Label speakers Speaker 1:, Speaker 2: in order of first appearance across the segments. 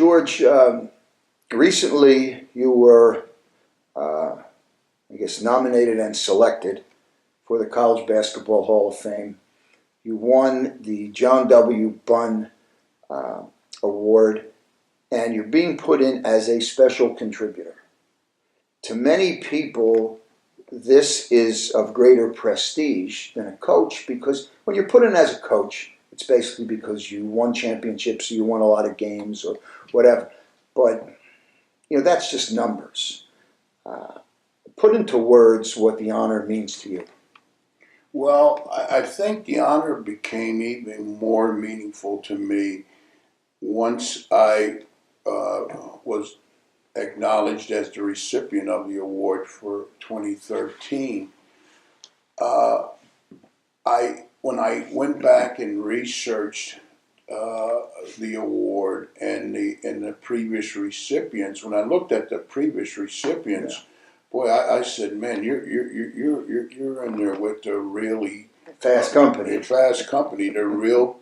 Speaker 1: George, recently you were, nominated and selected for the College Basketball Hall of Fame. You won the John W. Bunn Award, and you're being put in as a special contributor. To many people, this is of greater prestige than a coach, because when you're put in as a coach, it's basically because you won championships, or you won a lot of games, or whatever. But, that's just numbers. Put into words what the honor means to you.
Speaker 2: Well, I think the honor became even more meaningful to me once I was acknowledged as the recipient of the award for 2013. When I went back and researched the award and the previous recipients, when I looked at the previous recipients, boy, I said, man, you're in there with the really
Speaker 1: fast company,
Speaker 2: the real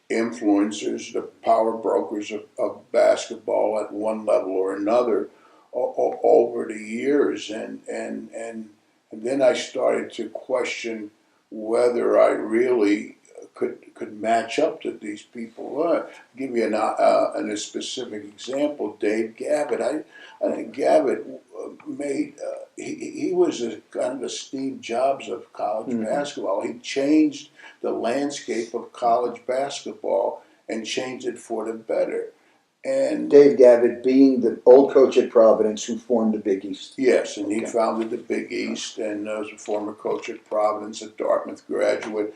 Speaker 2: influencers, the power brokers of basketball at one level or another over the years, and then I started to question whether I really could match up to these people. I'll give you a specific example. Dave Gavitt. I think Gavitt made. He was kind of a Steve Jobs of college basketball. He changed the landscape of college basketball and changed it for the better. And
Speaker 1: Dave Gavitt being the old coach at Providence who formed the Big East.
Speaker 2: Yes, and he founded the Big East, and was a former coach at Providence, a Dartmouth graduate.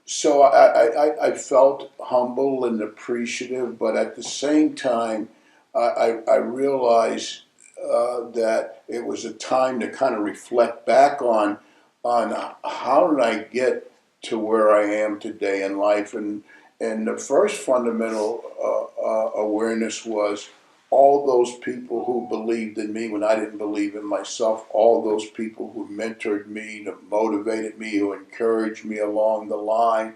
Speaker 2: So I felt humble and appreciative, but at the same time, I realized that it was a time to kind of reflect back on how did I get to where I am today in life, and the first fundamental awareness was all those people who believed in me when I didn't believe in myself, all those people who mentored me, who motivated me, who encouraged me along the line.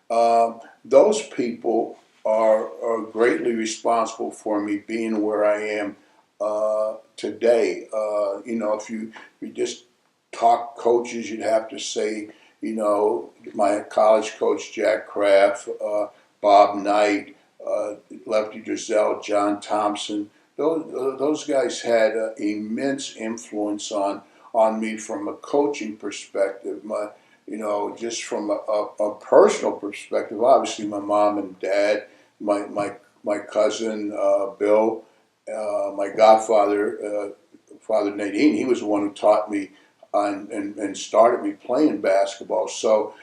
Speaker 2: Those people are greatly responsible for me being where I am today. If you just talk coaches, you'd have to say, my college coach, Jack Kraft, Bob Knight, Lefty Driesell, John Thompson. Those guys had immense influence on me from a coaching perspective. Just from a personal perspective. Obviously, my mom and dad, my cousin Bill, my godfather, Father Nadine. He was the one who taught me and started me playing basketball. So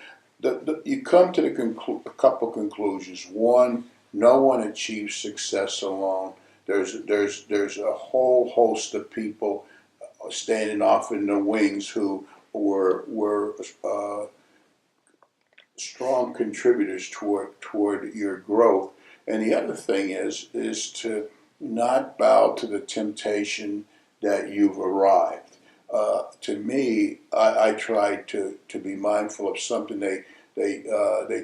Speaker 2: you come to a couple conclusions. One, no one achieves success alone. There's a whole host of people standing off in the wings who were strong contributors toward your growth. And the other thing is to not bow to the temptation that you've arrived. To me, I try to be mindful of something they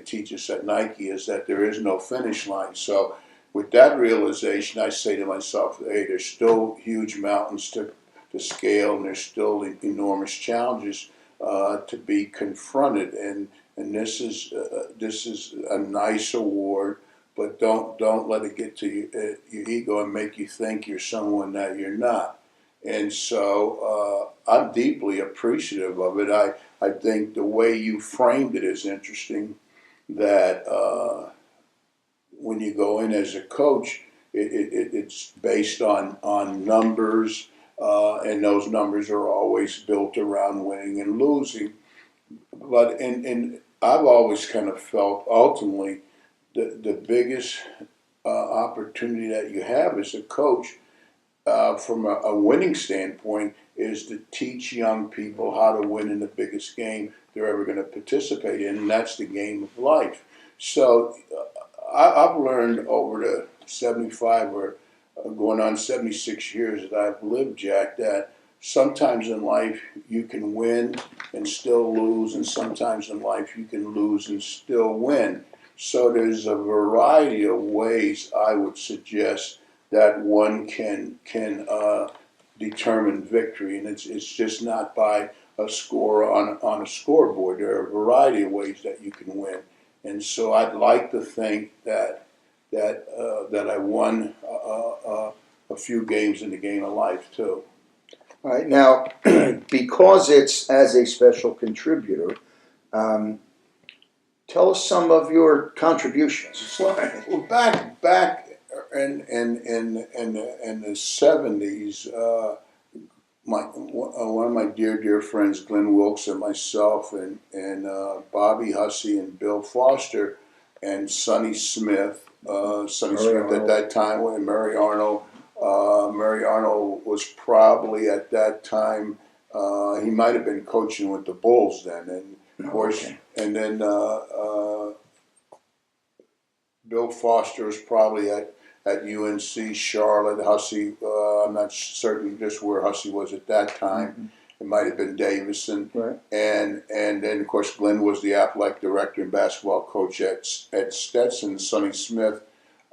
Speaker 2: teach us at Nike, is that there is no finish line. So with that realization, I say to myself, hey, there's still huge mountains to scale, and there's still enormous challenges to be confronted. And this is a nice award, but don't let it get to your ego and make you think you're someone that you're not. And so I'm deeply appreciative of it. I think the way you framed it is interesting, that when you go in as a coach, it's based on numbers, and those numbers are always built around winning and losing. But and I've always kind of felt ultimately the biggest opportunity that you have as a coach, from a winning standpoint, is to teach young people how to win in the biggest game they're ever going to participate in, and that's the game of life. So I've learned over the 75 or going on 76 years that I've lived, Jack, that sometimes in life you can win and still lose, and sometimes in life you can lose and still win. So there's a variety of ways I would suggest that one can determine victory, and it's just not by a score on a scoreboard. There are a variety of ways that you can win, and so I'd like to think that I won a few games in the game of life too.
Speaker 1: All right, now, because it's as a special contributor, um, tell us some of your contributions.
Speaker 2: Well, back in the '70s, one of my dear friends, Glenn Wilkes, and myself, and Bobby Hussey and Bill Foster and Sonny Smith. Sonny Smith at that time, and Murray Arnold. Murray Arnold was probably at that time, he might have been coaching with the Bulls then, and of course, and then Bill Foster was probably at UNC Charlotte. Hussey, I'm not certain just where Hussey was at that time. Mm-hmm. It might have been Davison.
Speaker 1: Right.
Speaker 2: And then, of course, Glenn was the athletic director and basketball coach at Stetson. Sonny Smith,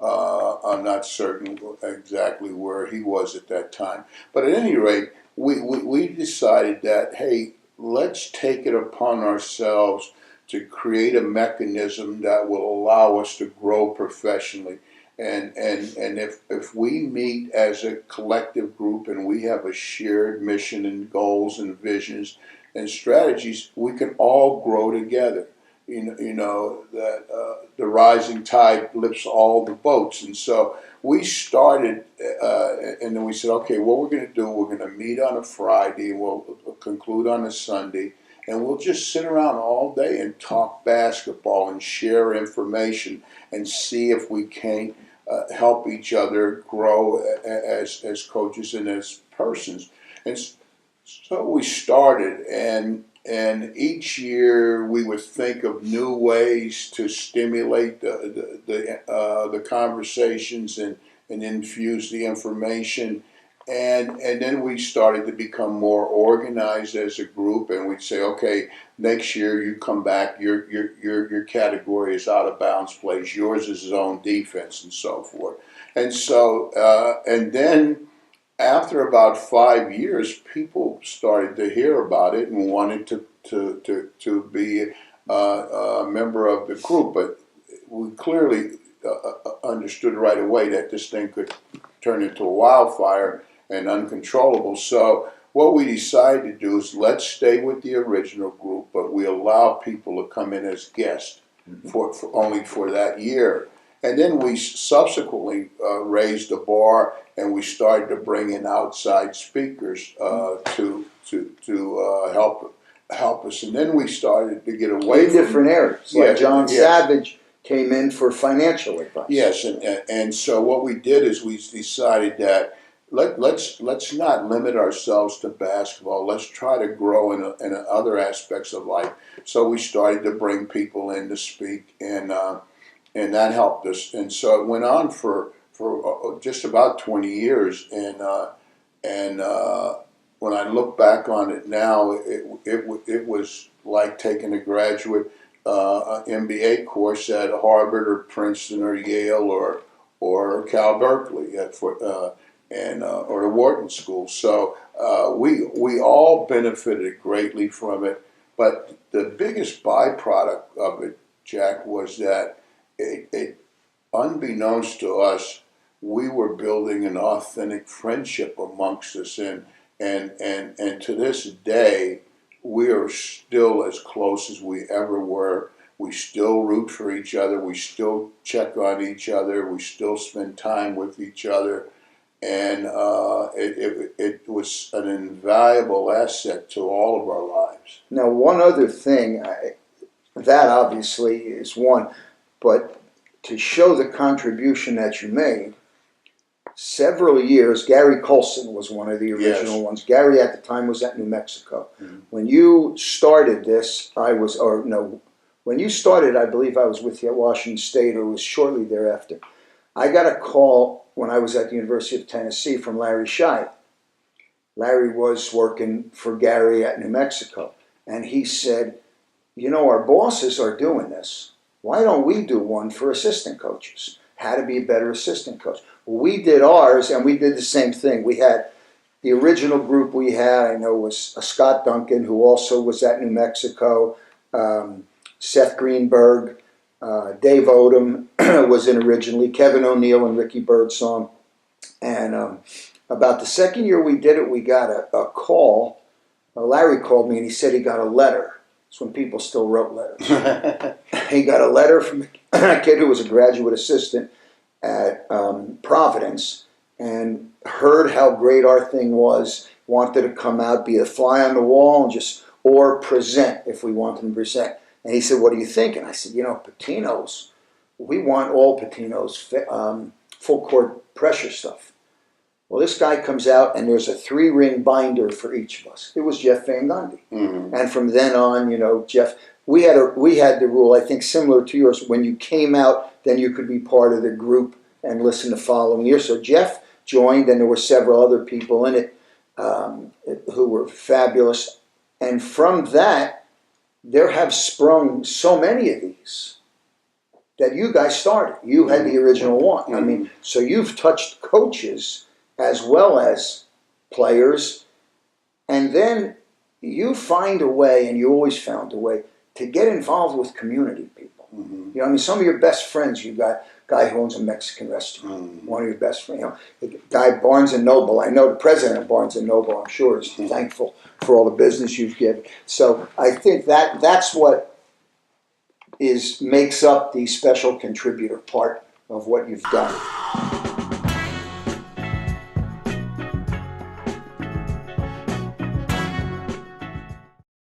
Speaker 2: I'm not certain exactly where he was at that time. But at any rate, we decided that, hey, let's take it upon ourselves to create a mechanism that will allow us to grow professionally. And if we meet as a collective group and we have a shared mission and goals and visions and strategies, we can all grow together. You know that the rising tide lifts all the boats. And so we started, and then we said, okay, what we're going to do, we're going to meet on a Friday, and we'll conclude on a Sunday, and we'll just sit around all day and talk basketball and share information and see if we can't help each other grow as coaches and as persons. And so we started, and each year we would think of new ways to stimulate the conversations and infuse the information. And then we started to become more organized as a group, and we'd say, okay, next year you come back, your category is out of bounds plays, yours is zone defense, and so forth. And so, and then after about 5 years, people started to hear about it and wanted to be a member of the group, but we clearly understood right away that this thing could turn into a wildfire and uncontrollable. So what we decided to do is let's stay with the original group, but we allow people to come in as guests for only for that year. And then we subsequently raised the bar, and we started to bring in outside speakers to help us. And then we started to get away from
Speaker 1: different areas. Like John Savage came in for financial advice.
Speaker 2: Yes, and so what we did is we decided that let's not limit ourselves to basketball. Let's try to grow in other aspects of life. So we started to bring people in to speak, and that helped us. And so it went on for just about 20 years. And when I look back on it now, it was like taking a graduate MBA course at Harvard or Princeton or Yale or Cal Berkeley or the Wharton School. So we all benefited greatly from it. But the biggest byproduct of it, Jack, was that it unbeknownst to us, we were building an authentic friendship amongst us, and to this day, we are still as close as we ever were. We still root for each other. We still check on each other. We still spend time with each other. And it was an invaluable asset to all of our lives.
Speaker 1: Now, one other thing, that obviously is one, but to show the contribution that you made, several years, Gary Colson was one of the original ones. Gary at the time was at New Mexico. Mm-hmm. When you started this, when you started, I believe I was with you at Washington State, or it was shortly thereafter. I got a call when I was at the University of Tennessee from Larry Scheid. Larry was working for Gary at New Mexico, and he said, you know, our bosses are doing this, why don't we do one for assistant coaches? How to be a better assistant coach. Well, we did ours, and we did the same thing. We had the original group we had, I know, was Scott Duncan, who also was at New Mexico, Seth Greenberg, Dave Odom was in originally, Kevin O'Neill and Ricky Birdsong. And about the second year we did it, we got a call. Larry called me and he said he got a letter. It's when people still wrote letters. He got a letter from a kid who was a graduate assistant at Providence and heard how great our thing was, wanted to come out, be a fly on the wall, and or present if we wanted to present. And he said, what do you think? And I said, Patino's, we want all Patino's full court pressure stuff. Well, this guy comes out and there's a 3-ring binder for each of us. It was Jeff Van Gundy. Mm-hmm. And from then on, Jeff, we had the rule, I think similar to yours, when you came out, then you could be part of the group and listen the following year. So Jeff joined, and there were several other people in it who were fabulous. And from that, there have sprung so many of these that you guys started. You had the original one. Mm-hmm. I mean, so you've touched coaches as well as players, and then you find a way, and you always found a way, to get involved with community people. Mm-hmm. Some of your best friends, you got a guy who owns a Mexican restaurant, mm-hmm. one of your best friends, the guy Barnes & Noble, I know the president of Barnes & Noble, I'm sure, is mm-hmm. thankful for all the business you've given. So I think that's what makes up the special contributor part of what you've done.